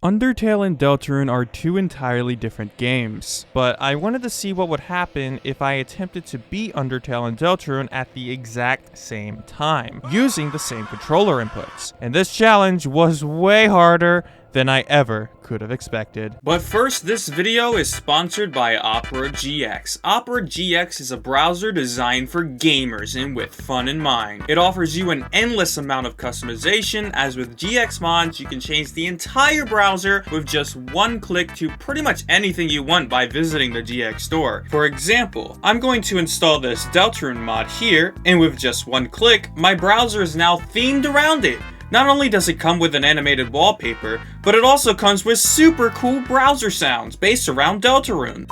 Undertale and Deltarune are two entirely different games, but I wanted to see what would happen if I attempted to beat Undertale and Deltarune at the exact same time, using the same controller inputs. And this challenge was way harder than I ever could have expected. But first, this video is sponsored by Opera GX. Opera GX is a browser designed for gamers and with fun in mind. It offers you an endless amount of customization, as with GX mods, you can change the entire browser with just one click to pretty much anything you want by visiting the GX store. For example, I'm going to install this Deltarune mod here, and with just one click, my browser is now themed around it. Not only does it come with an animated wallpaper, but it also comes with super cool browser sounds based around Deltarune.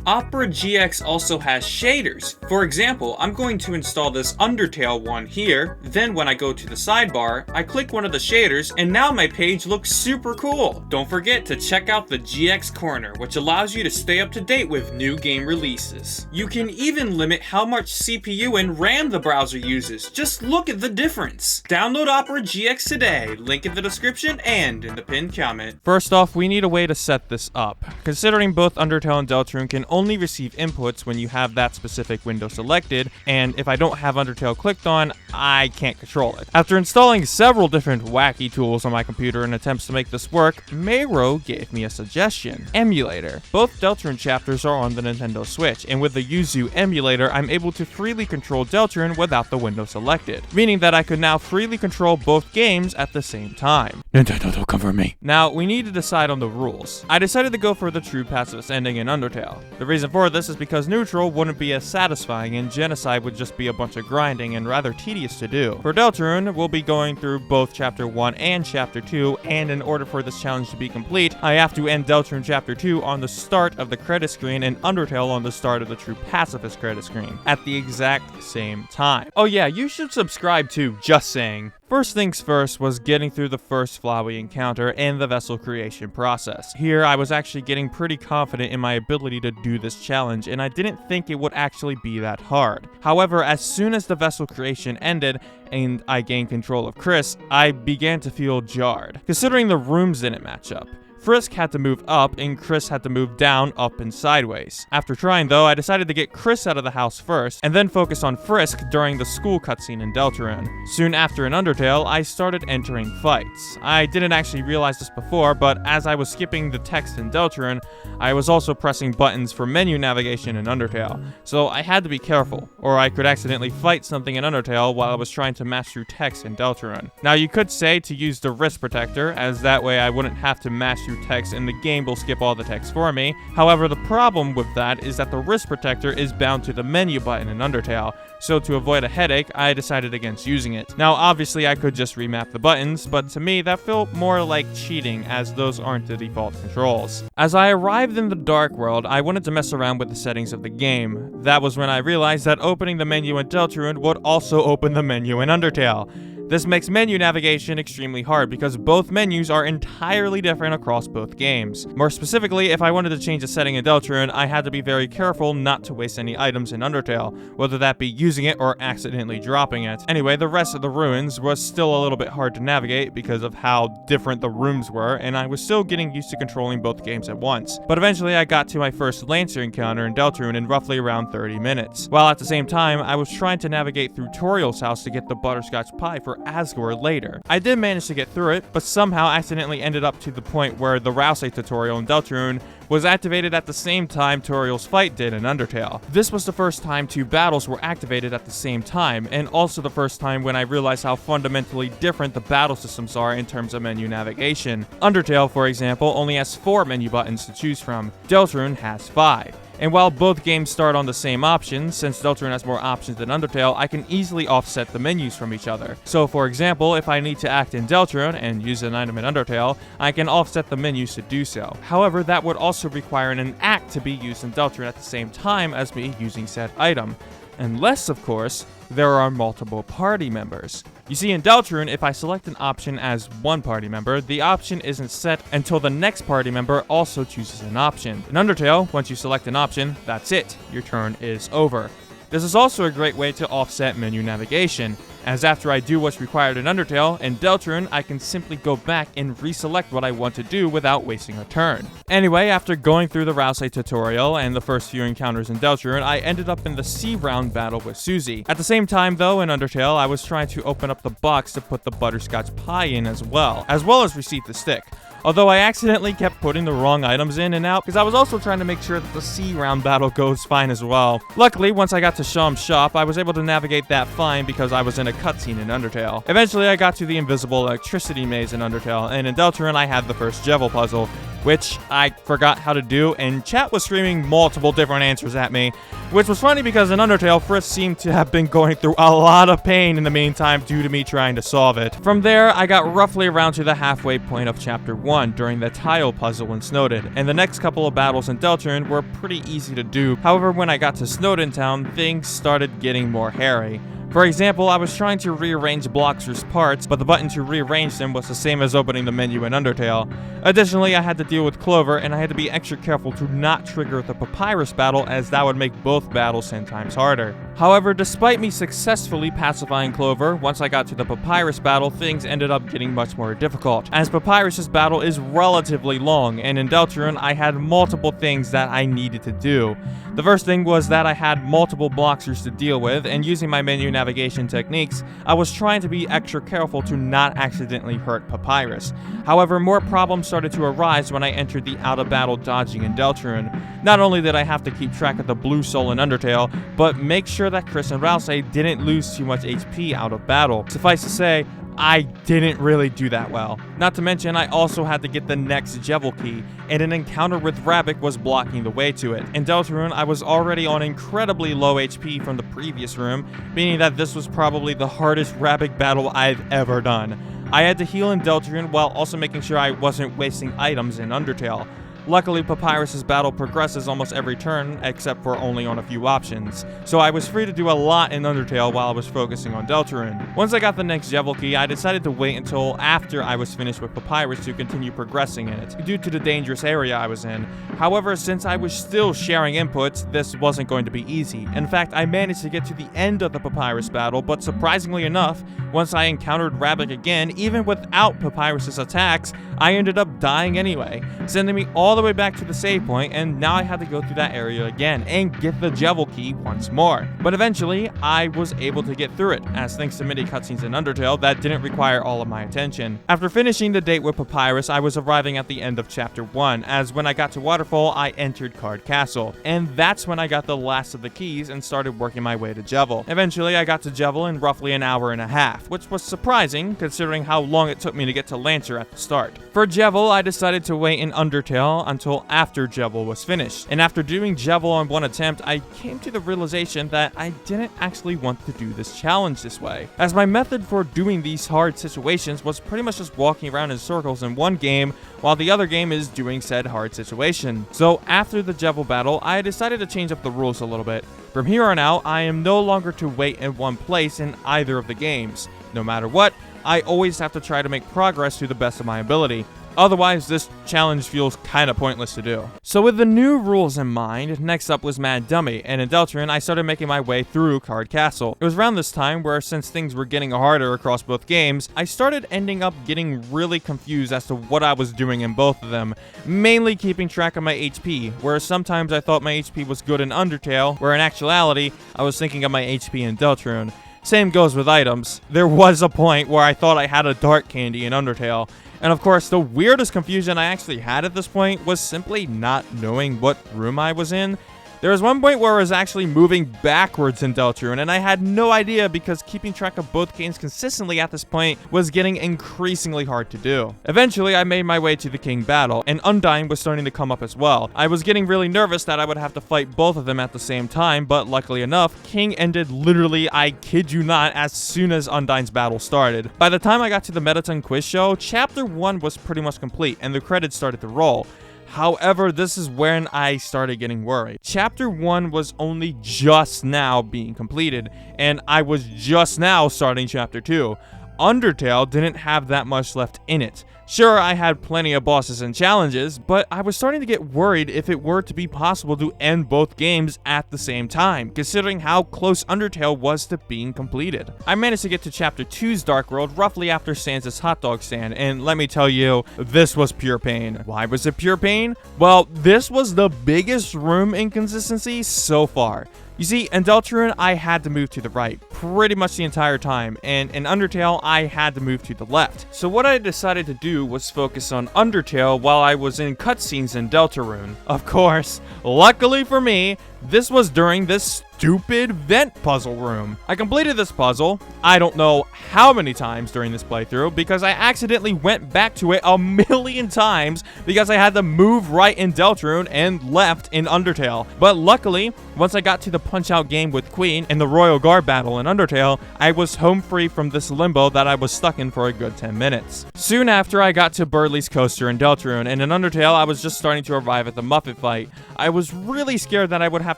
Opera GX also has shaders. For example, I'm going to install this Undertale one here, then when I go to the sidebar, I click one of the shaders, and now my page looks super cool. Don't forget to check out the GX Corner, which allows you to stay up to date with new game releases. You can even limit how much CPU and RAM the browser uses. Just look at the difference. Download Opera GX today, link in the description and in the pinned comment. First off, we need a way to set this up. Considering both Undertale and Deltarune can only receive inputs when you have that specific window selected, and if I don't have Undertale clicked on, I can't control it. After installing several different wacky tools on my computer in attempts to make this work, Mayro gave me a suggestion: emulator. Both Deltarune chapters are on the Nintendo Switch, and with the Yuzu emulator, I'm able to freely control Deltarune without the window selected, meaning that I could now freely control both games at the same time. Nintendo, don't come for me. Now, we need to decide on the rules. I decided to go for the True Pacifist ending in Undertale. The reason for this is because neutral wouldn't be as satisfying, and genocide would just be a bunch of grinding and rather tedious to do. For Deltarune, we'll be going through both Chapter 1 and Chapter 2, and in order for this challenge to be complete, I have to end Deltarune Chapter 2 on the start of the credit screen and Undertale on the start of the True Pacifist credit screen, at the exact same time. Oh yeah, you should subscribe too, just saying. First things first was getting through the first Flowey encounter and the vessel creation process. Here, I was actually getting pretty confident in my ability to do this challenge, and I didn't think it would actually be that hard. However, as soon as the vessel creation ended, and I gained control of Chris, I began to feel jarred, considering the rooms didn't match up. Frisk had to move up, and Chris had to move down, up, and sideways. After trying though, I decided to get Chris out of the house first, and then focus on Frisk during the school cutscene in Deltarune. Soon after in Undertale, I started entering fights. I didn't actually realize this before, but as I was skipping the text in Deltarune, I was also pressing buttons for menu navigation in Undertale, so I had to be careful, or I could accidentally fight something in Undertale while I was trying to mash through text in Deltarune. Now you could say to use the wrist protector, as that way I wouldn't have to mash through text and the game will skip all the text for me. However, the problem with that is that the wrist protector is bound to the menu button in Undertale, so to avoid a headache, I decided against using it. Now obviously I could just remap the buttons, but to me that felt more like cheating, as those aren't the default controls. As I arrived in the Dark World, I wanted to mess around with the settings of the game. That was when I realized that opening the menu in Deltarune would also open the menu in Undertale. This makes menu navigation extremely hard because both menus are entirely different across both games. More specifically, if I wanted to change a setting in Deltarune, I had to be very careful not to waste any items in Undertale, whether that be using it or accidentally dropping it. Anyway, the rest of the ruins was still a little bit hard to navigate because of how different the rooms were, and I was still getting used to controlling both games at once. But eventually I got to my first Lancer encounter in Deltarune in roughly around 30 minutes. While at the same time, I was trying to navigate through Toriel's house to get the butterscotch pie for Asgore later. I did manage to get through it, but somehow accidentally ended up to the point where the Rousey tutorial in Deltarune was activated at the same time Toriel's fight did in Undertale. This was the first time two battles were activated at the same time, and also the first time when I realized how fundamentally different the battle systems are in terms of menu navigation. Undertale, for example, only has 4 menu buttons to choose from. Deltarune has 5. And while both games start on the same options, since Deltarune has more options than Undertale, I can easily offset the menus from each other. So for example, if I need to act in Deltarune and use an item in Undertale, I can offset the menus to do so. However, that would also require an act to be used in Deltarune at the same time as me using said item. Unless, of course, there are multiple party members. You see, in Deltarune, if I select an option as one party member, the option isn't set until the next party member also chooses an option. In Undertale, once you select an option, that's it. Your turn is over. This is also a great way to offset menu navigation. as after I do what's required in Undertale and Deltarune, I can simply go back and reselect what I want to do without wasting a turn. Anyway, after going through the Rousey tutorial and the first few encounters in Deltarune, I ended up in the C round battle with Susie. At the same time though, in Undertale, I was trying to open up the box to put the butterscotch pie in as well as receive the stick. Although I accidentally kept putting the wrong items in and out because I was also trying to make sure that the C round battle goes fine as well. Luckily, once I got to Sham's shop, I was able to navigate that fine because I was in a cutscene in Undertale. Eventually, I got to the invisible electricity maze in Undertale, and in Deltarune, I had the first Jevil puzzle, which I forgot how to do, and chat was screaming multiple different answers at me, which was funny because in Undertale, Frisk seemed to have been going through a lot of pain in the meantime due to me trying to solve it. From there, I got roughly around to the halfway point of Chapter 1 during the tile puzzle in Snowdin, and the next couple of battles in Deltarune were pretty easy to do. However, when I got to Snowdin Town, things started getting more hairy. For example, I was trying to rearrange Bloxer's parts, but the button to rearrange them was the same as opening the menu in Undertale. Additionally, I had to deal with Clover, and I had to be extra careful to not trigger the Papyrus battle, as that would make both battles 10 times harder. However, despite me successfully pacifying Clover, once I got to the Papyrus battle, things ended up getting much more difficult, as Papyrus's battle is relatively long, and in Deltarune, I had multiple things that I needed to do. The first thing was that I had multiple Bloxers to deal with, and using my menu navigation techniques, I was trying to be extra careful to not accidentally hurt Papyrus. However, more problems started to arise when I entered the out-of-battle dodging in Deltarune. Not only did I have to keep track of the blue soul in Undertale, but make sure that Chris and Rousey didn't lose too much HP out of battle. Suffice to say, I didn't really do that well. Not to mention, I also had to get the next Jevil key, and an encounter with Rabbik was blocking the way to it. In Deltarune, I was already on incredibly low HP from the previous room, meaning that this was probably the hardest Rabbik battle I've ever done. I had to heal in Deltarune while also making sure I wasn't wasting items in Undertale. Luckily, Papyrus's battle progresses almost every turn, except for only on a few options, so I was free to do a lot in Undertale while I was focusing on Deltarune. Once I got the next Jevil key, I decided to wait until after I was finished with Papyrus to continue progressing in it, due to the dangerous area I was in. However, since I was still sharing inputs, this wasn't going to be easy. In fact, I managed to get to the end of the Papyrus battle, but surprisingly enough, once I encountered Rabbik again, even without Papyrus's attacks, I ended up dying anyway, sending me all the way back to the save point, and now I had to go through that area again and get the Jevil key once more. But eventually, I was able to get through it, as thanks to mini cutscenes in Undertale that didn't require all of my attention. After finishing the date with Papyrus, I was arriving at the end of Chapter 1, as when I got to Waterfall, I entered Card Castle, and that's when I got the last of the keys and started working my way to Jevil. Eventually, I got to Jevil in roughly an hour and a half, which was surprising considering how long it took me to get to Lancer at the start. For Jevil, I decided to wait in Undertale until after Jevil was finished, and after doing Jevil on one attempt, I came to the realization that I didn't actually want to do this challenge this way, as my method for doing these hard situations was pretty much just walking around in circles in one game, while the other game is doing said hard situation. So after the Jevil battle, I decided to change up the rules a little bit. From here on out, I am no longer to wait in one place in either of the games. No matter what, I always have to try to make progress to the best of my ability. Otherwise, this challenge feels kinda pointless to do. So with the new rules in mind, next up was Mad Dummy, and in Deltarune, I started making my way through Card Castle. It was around this time where, since things were getting harder across both games, I started ending up getting really confused as to what I was doing in both of them, mainly keeping track of my HP, where sometimes I thought my HP was good in Undertale, where in actuality, I was thinking of my HP in Deltarune. Same goes with items. There was a point where I thought I had a dark candy in Undertale. And of course, the weirdest confusion I actually had at this point was simply not knowing what room I was in. There was one point where I was actually moving backwards in Deltarune, and I had no idea because keeping track of both games consistently at this point was getting increasingly hard to do. Eventually, I made my way to the King battle, and Undyne was starting to come up as well. I was getting really nervous that I would have to fight both of them at the same time, but luckily enough, King ended literally, I kid you not, as soon as Undyne's battle started. By the time I got to the Mettaton quiz show, Chapter 1 was pretty much complete, and the credits started to roll. However, this is when I started getting worried. Chapter 1 was only just now being completed, and I was just now starting Chapter 2. Undertale didn't have that much left in it. Sure, I had plenty of bosses and challenges, but I was starting to get worried if it were to be possible to end both games at the same time, considering how close Undertale was to being completed. I managed to get to Chapter 2's Dark World roughly after Sans' hot dog stand, and let me tell you, this was pure pain. Why was it pure pain? Well, this was the biggest room inconsistency so far. You see, in Deltarune, I had to move to the right pretty much the entire time, and in Undertale, I had to move to the left. So what I decided to do was focus on Undertale while I was in cutscenes in Deltarune. Of course, luckily for me, this was during this stupid vent puzzle room. I completed this puzzle, I don't know how many times during this playthrough, because I accidentally went back to it a million times because I had to move right in Deltarune and left in Undertale. But luckily, once I got to the punch-out game with Queen and the Royal Guard battle in Undertale, I was home free from this limbo that I was stuck in for a good 10 minutes. Soon after, I got to Berdly's Coaster in Deltarune, and in Undertale, I was just starting to arrive at the Muppet fight. I was really scared that I would have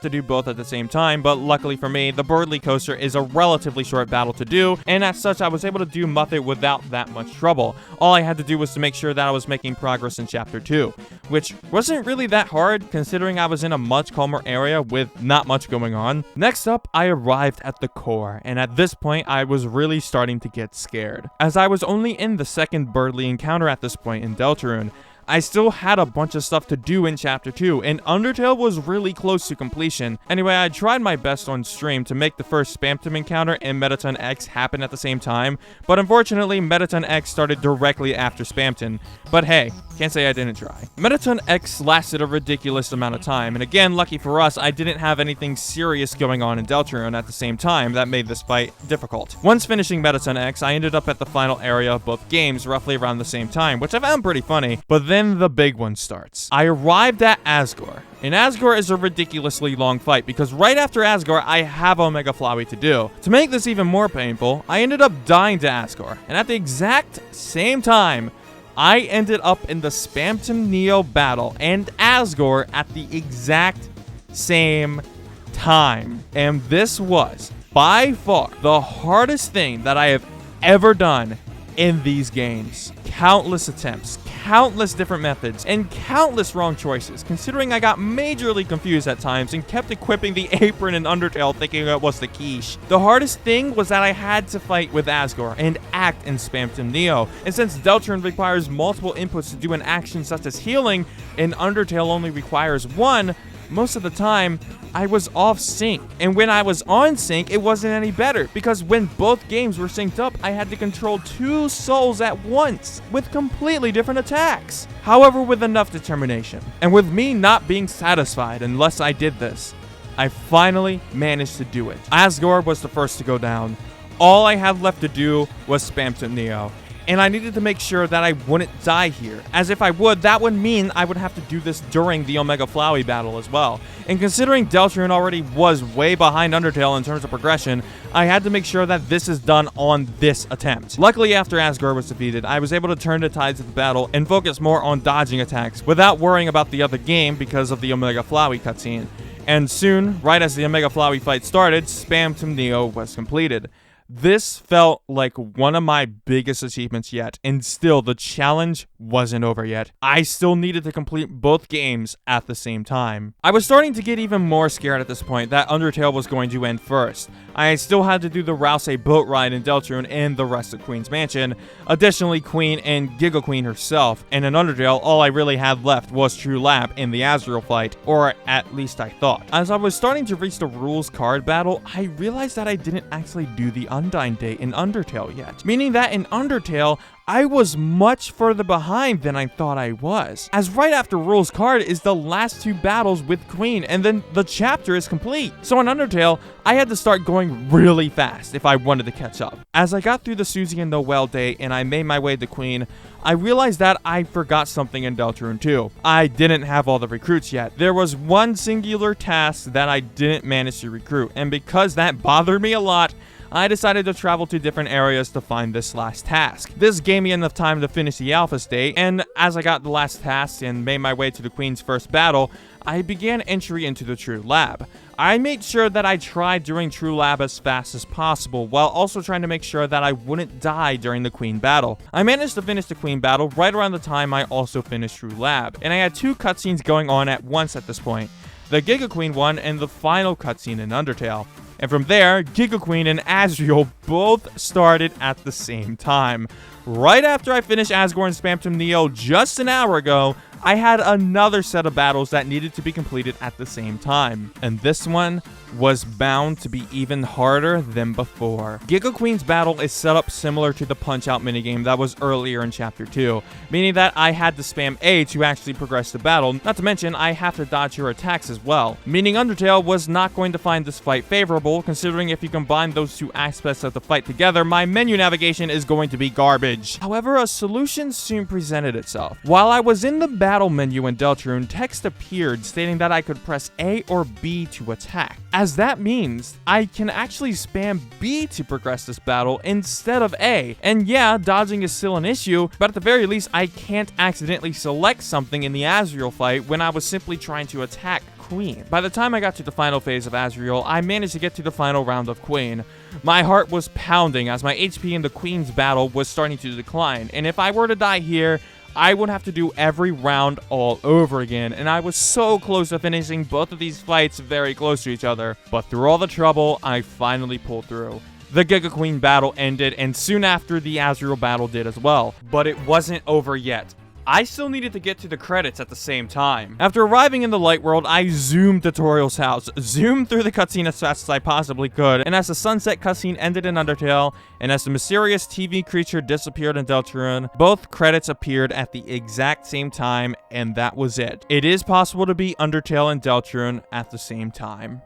to do both at the same time, but luckily for me, the Berdly Coaster is a relatively short battle to do, and as such, I was able to do Muppet without that much trouble. All I had to do was to make sure that I was making progress in Chapter 2, which wasn't really that hard, considering I was in a much calmer area with not much going on. Next up, I arrived at the core, and at this point, I was really starting to get scared. As I was only in the second Berdly encounter at this point in Deltarune, I still had a bunch of stuff to do in Chapter 2, and Undertale was really close to completion. Anyway, I tried my best on stream to make the first Spamton encounter and Mettaton X happen at the same time, but unfortunately, Mettaton X started directly after Spamton. But hey, can't say I didn't try. Mettaton X lasted a ridiculous amount of time, and again, lucky for us, I didn't have anything serious going on in Deltarune at the same time that made this fight difficult. Once finishing Mettaton X, I ended up at the final area of both games roughly around the same time, which I found pretty funny, but then the big one starts. I arrived at Asgore, and Asgore is a ridiculously long fight because right after Asgore, I have Omega Flowey to do. To make this even more painful, I ended up dying to Asgore, and at the exact same time, I ended up in the Spamton NEO battle and Asgore at the exact same time. And this was, by far, the hardest thing that I have ever done in these games. Countless attempts, countless different methods, and countless wrong choices, considering I got majorly confused at times and kept equipping the apron in Undertale thinking it was the quiche. The hardest thing was that I had to fight with Asgore and act in Spamton NEO, and since Deltarune requires multiple inputs to do an action such as healing, and Undertale only requires one, most of the time, I was off sync. And when I was on sync, it wasn't any better, because when both games were synced up, I had to control two souls at once, with completely different attacks. However, with enough determination, and with me not being satisfied unless I did this, I finally managed to do it. Asgore was the first to go down. All I had left to do was Spamton NEO. And I needed to make sure that I wouldn't die here, as if I would, that would mean I would have to do this during the Omega Flowey battle as well. And considering Deltarune already was way behind Undertale in terms of progression, I had to make sure that this is done on this attempt. Luckily, after Asgore was defeated, I was able to turn the tides of the battle and focus more on dodging attacks without worrying about the other game because of the Omega Flowey cutscene. And soon, right as the Omega Flowey fight started, Spamton NEO was completed. This felt like one of my biggest achievements yet, and still the challenge wasn't over yet. I still needed to complete both games at the same time. I was starting to get even more scared at this point that Undertale was going to end first. I still had to do the Rouse boat ride in Deltarune and the rest of Queen's Mansion, additionally Queen and Giggle Queen herself, and in Undertale all I really had left was True Lap in the Asriel fight, or at least I thought. As I was starting to reach the rules card battle, I realized that I didn't actually do the Undyne date in Undertale yet, meaning that in Undertale, I was much further behind than I thought I was, as right after Rules Card is the last two battles with Queen, and then the chapter is complete. So in Undertale, I had to start going really fast if I wanted to catch up. As I got through the Susie and Noelle date and I made my way to Queen, I realized that I forgot something in Deltarune too. I didn't have all the recruits yet. There was one singular task that I didn't manage to recruit, and because that bothered me a lot, I decided to travel to different areas to find this last task. This gave me enough time to finish the alpha state, and as I got the last task and made my way to the Queen's first battle, I began entry into the True Lab. I made sure that I tried doing True Lab as fast as possible, while also trying to make sure that I wouldn't die during the Queen battle. I managed to finish the Queen battle right around the time I also finished True Lab, and I had 2 cutscenes going on at once at this point. The Giga Queen one and the final cutscene in Undertale. And from there, Giga Queen and Asriel both started at the same time. Right after I finished Asgore and Spamton NEO just an hour ago, I had another set of battles that needed to be completed at the same time. And this one was bound to be even harder than before. Giga Queen's battle is set up similar to the Punch-Out minigame that was earlier in Chapter 2, meaning that I had to spam A to actually progress the battle, not to mention I have to dodge your attacks as well, meaning Undertale was not going to find this fight favorable, considering if you combine those 2 aspects of the fight together, my menu navigation is going to be garbage. However, a solution soon presented itself. While I was in the battle menu in Deltarune, text appeared stating that I could press A or B to attack, as that means I can actually spam B to progress this battle instead of A. And yeah, dodging is still an issue, but at the very least I can't accidentally select something in the Asriel fight when I was simply trying to attack Queen. By the time I got to the final phase of Asriel, I managed to get to the final round of Queen. My heart was pounding as my HP in the Queen's battle was starting to decline, and if I were to die here, I would have to do every round all over again, and I was so close to finishing both of these fights very close to each other. But through all the trouble, I finally pulled through. The Giga Queen battle ended, and soon after the Asriel battle did as well. But it wasn't over yet. I still needed to get to the credits at the same time. After arriving in the light world, I zoomed Tutorial's house, zoomed through the cutscene as fast as I possibly could, and as the sunset cutscene ended in Undertale, and as the mysterious TV creature disappeared in Deltarune, both credits appeared at the exact same time, and that was it. It is possible to beat Undertale and Deltarune at the same time.